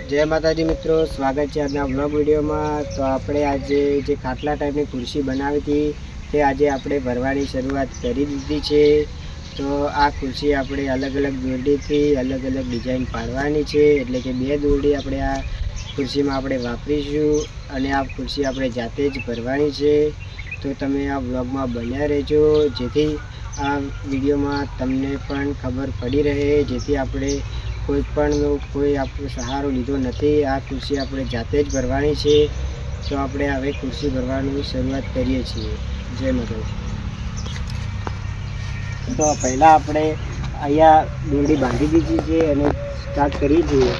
जय माताजी मित्रों, स्वागत है आज ब्लॉग वीडियो में। तो આપણે આજે જે ખાટલા ટાઈપની ખુરશી બનાવી હતી તે આજે આપણે ભરવાની શરૂઆત કરી દીધી છે। તો આ ખુરશી આપણે અલગ અલગ દોરડીથી અલગ અલગ ડિઝાઇન પાડવાની છે, એટલે કે બે દોરડી આપણે આ ખુરશીમાં આપણે વાપરીશું અને આ ખુરશી આપણે જાતે જ ભરવાની છે। તો તમે આ વ્લોગમાં બન્યા રહેજો, જેથી આ વિડીયોમાં તમને પણ ખબર પડી રહે, જેથી આપણે કોઈ આપણો સહારો લીધો નથી। આ ખુરશી આપણે જાતે જ ભરવાની છે। તો આપણે હવે ખુરશી ભરવાની શરૂઆત કરીએ છીએ। જય માતાજી। તો પહેલાં આપણે અહીંયા દોરડી બાંધી દીધી છે અને સ્ટાર્ટ કરીએ છીએ।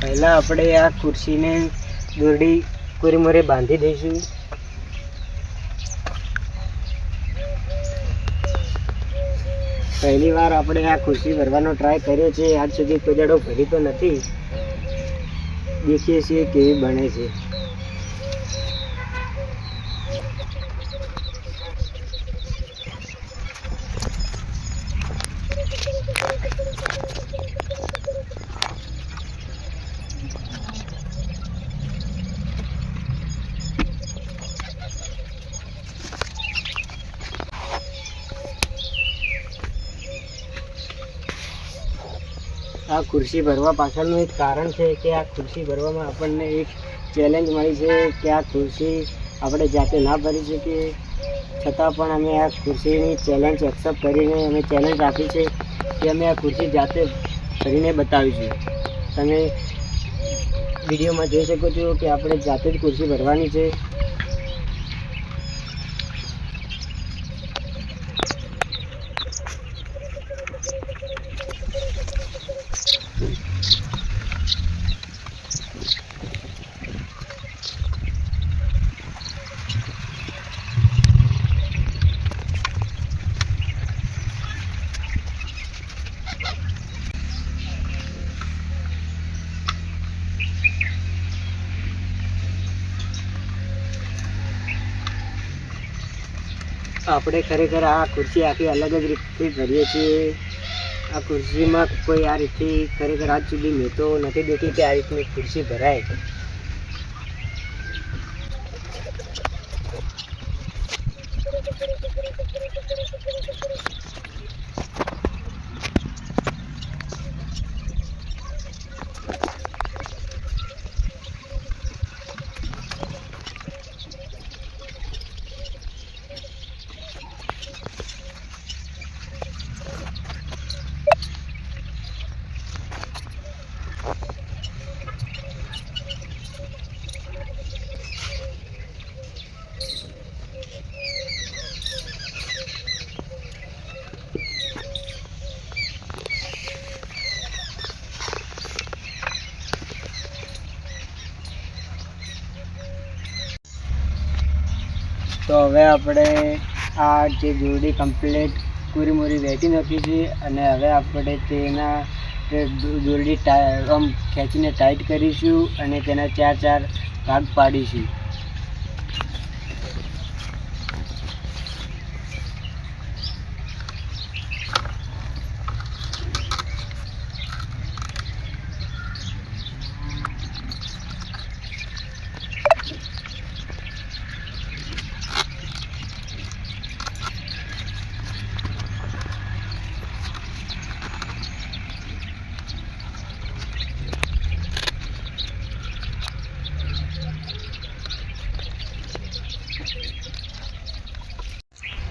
પહેલાં આપણે આ ખુરશીને દોરડી કોરીમોરે બાંધી દઈશું। પહેલી વાર આપણે આ ખુરશી ભરવાનો ટ્રાય કર્યો છે, આજ સુધી કોઈ દાડો ભરી તો નથી। દેખીએ છીએ કેવી બને છે। આ ખુરશી ભરવા પાછળનું એક કારણ છે કે આ ખુરશી ભરવામાં આપણને એક ચેલેન્જ મળી છે કે આ ખુરશી આપણે જાતે ના ભરી શકીએ, છતાં પણ અમે આ ખુરશીની ચેલેન્જ એક્સેપ્ટ કરીને અમે ચેલેન્જ રાખી છે કે અમે આ ખુરશી જાતે ભરીને બતાવીશું। તમે વિડીયોમાં જોઈ શકો છો કે આપણે જાતે જ ખુરશી ભરવાની છે। આપણે ખરેખર આ ખુરશી આખી અલગ જ રીતથી ભરીએ છીએ। આ ખુરશીમાં કોઈ આ રીતથી ખરેખર આજ સુધી મેં તો નથી દેખી કે આ રીતની ખુરશી ભરાય। તો હવે આપણે આ જે દોરડી કમ્પ્લીટ પૂરીમૂરી વેચી નાખી છે અને હવે આપણે તેના દોરડી આમ ખેંચીને ટાઈટ કરીશું અને તેના 4 ભાગ પાડીશું।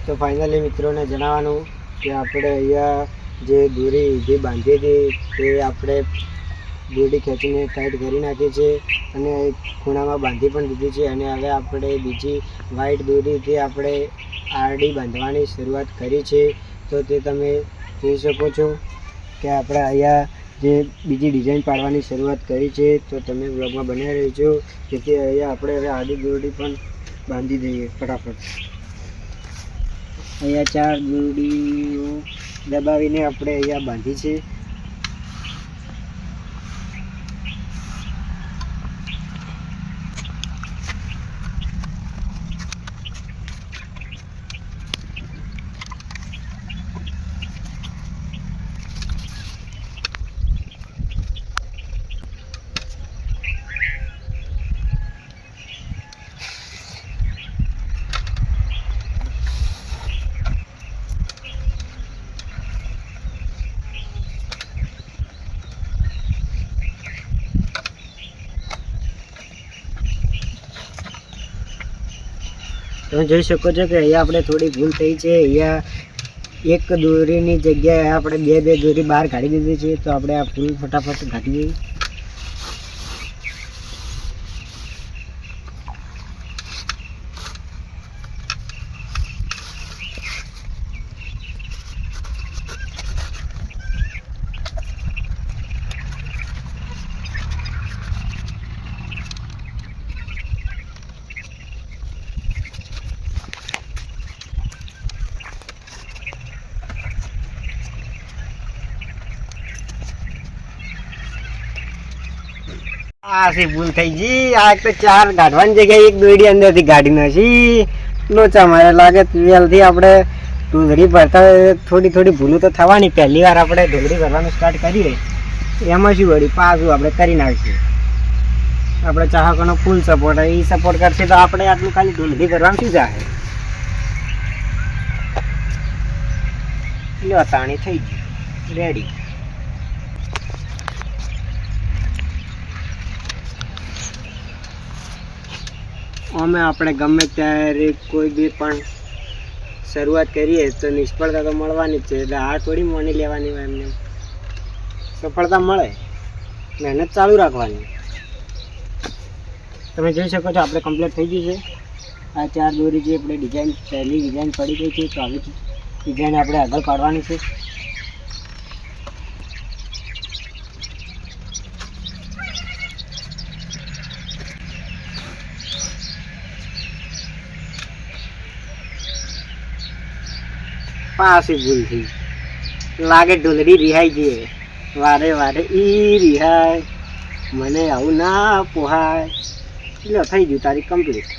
તો ફાઇનલી મિત્રોને જણાવવાનું કે આપણે અહીંયા જે દોરી જે બાંધી હતી તે આપણે દોરડી ખેંચીને ટાઈટ કરી નાખી છે અને એક ખૂણામાં બાંધી પણ દીધી છે અને હવે આપણે બીજી વ્હાઈટ દોરીથી આપણે આરડી બાંધવાની શરૂઆત કરી છે। તો તે તમે જોઈ શકો છો કે આપણે અહીંયા જે બીજી ડિઝાઇન પાડવાની શરૂઆત કરી છે। તો તમે બ્લોગમાં બન્યા રહેજો, જેથી અહીંયા આપણે હવે આડી દોરડી પણ બાંધી દઈએ ફટાફટ। અહીંયા 4 દોરડીઓ દબાવીને આપણે અહીંયા બાંધી છે। તમે જોઈ શકો છો કે અહીંયા આપણે થોડી ભૂલ થઈ છે. અહીંયા એક દોરીની જગ્યાએ આપણે બે દોરી બહાર કાઢી દીધી છે. તો આપણે આ ભૂલ ફટાફટ કાઢી દઈએ. આ સી ભૂલ થઈ ગઈ. આ તો 4 કાઢવાની જગ્યાએ એક દોરી અંદરથી કાઢી નાખી. લોચા મારે લાગે વેલથી આપણે ઢોલડી ભરતા થોડી ભૂલું તો થવાની. પહેલી વાર આપણે ઢોલડી ભરવાનું સ્ટાર્ટ કરીએ એમાં શું વળી પાછું આપણે કરી નાખીએ. આપણે ચાહકોનો ફૂલ સપોર્ટ, એ સપોર્ટ કરશે તો આપણે આટલું ખાલી ઢોલડી ભરવાનું શું જાય. લ્યો તાણી થઈ ગયું રેડી. અમે આપણે ગમે ત્યારે કોઈ બી પણ શરૂઆત કરીએ તો નિષ્ફળતા તો મળવાની જ છે. એટલે આ થોડી માની લેવાની હોય. એમને સફળતા મળે, મહેનત ચાલુ રાખવાની. તમે જોઈ શકો છો આપણે કમ્પ્લીટ થઈ ગયું છે. આ 4 દોરી જે આપણે પહેલી ડિઝાઇન પડી ગઈ છે. તો આવી ડિઝાઇન આપણે આગળ પાડવાની છે. પાછી ભૂલ થઈ લાગે ઢોલડી રિહાઈ ગઈ. વારે ઈ રિહાય, મને આવું ના પોહાય. એટલે થઈ ગયું તારી કમ્પ્લીટ.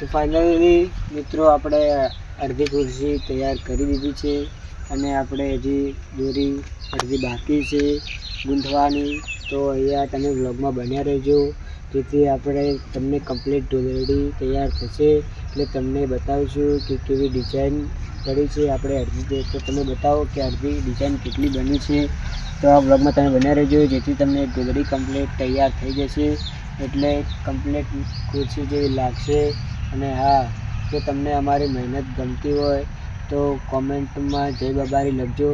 તો ફાઇનલી મિત્રો આપણે અડધી ખુરશી તૈયાર કરી દીધી છે. અને આપણે હજી દોરી અડધી બાકી છે ગૂંથવાની. તો અહીંયા તમે વ્લોગમાં બન્યા રહેજો, જેથી આપણે તમને કમ્પ્લીટ ઢોલડી તૈયાર થશે એટલે તમને બતાવીશું કે કેવી ડિઝાઇન પડી છે. આપણે અડધી તો તમે બતાવો કે અડધી ડિઝાઇન કેટલી બની છે. તો આ વ્લોગમાં તમે બન્યા રહેજો, જેથી તમને ઢોલડી કમ્પ્લીટ તૈયાર થઈ જશે. એટલે કમ્પ્લીટ ખુરશી જેવી લાગશે. અને હા, જો તમને અમારી મહેનત ગમતી હોય તો કોમેન્ટમાં જય બાબારી લખજો.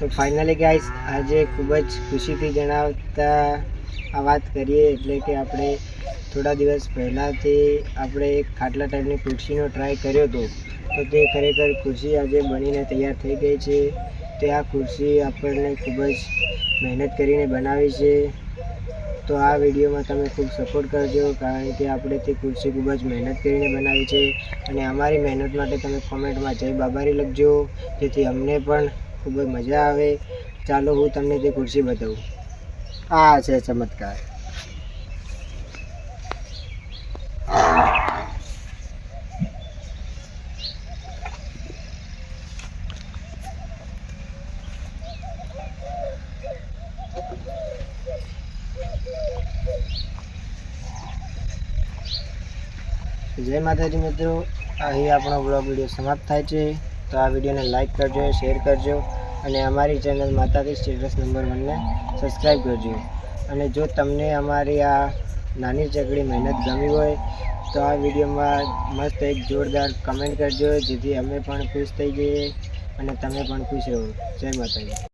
તો ફાઇનલી ગાઈસ આજે ખૂબ જ ખુશીથી જણાવતા આ વાત કરીએ. એટલે કે આપણે થોડા દિવસ પહેલાંથી આપણે એક ખાટલા ટાઈપની ખુરશીનો ટ્રાય કર્યો હતો. તો તે ખરેખર ખુરશી આજે બનીને તૈયાર થઈ ગઈ છે. તે આ ખુરશી આપણને ખૂબ જ મહેનત કરીને બનાવી છે. તો આ વિડીયોમાં તમે ખૂબ સપોર્ટ કરજો, કારણ કે આપણે તે ખુરશી ખૂબ જ મહેનત કરીને બનાવી છે. અને અમારી મહેનત માટે તમે કોમેન્ટમાં જય બાબારી લખજો, જેથી અમને પણ ખૂબ જ મજા આવે. ચાલો હું તમને તે ખુરશી બતાવું. આ છે ચમત્કાર. જય માતાજી મિત્રો, અહીં આપણો બ્લોગ વિડીયો સમાપ્ત થાય છે. તો આ વિડીયોને લાઈક કરજો, શેર કરજો અને અમારી ચેનલ માતાજી સ્ટેટસ નંબર 1 ને સબસ્ક્રાઈબ કરજો. અને જો તમને અમારી આ નાની ચકડી મહેનત ગમી હોય તો આ વિડીયોમાં મસ્ત એક જોરદાર કમેન્ટ કરજો, જેથી અમે પણ ખુશ થઈ જઈએ અને તમે પણ ખુશ રહો. જય માતાજી.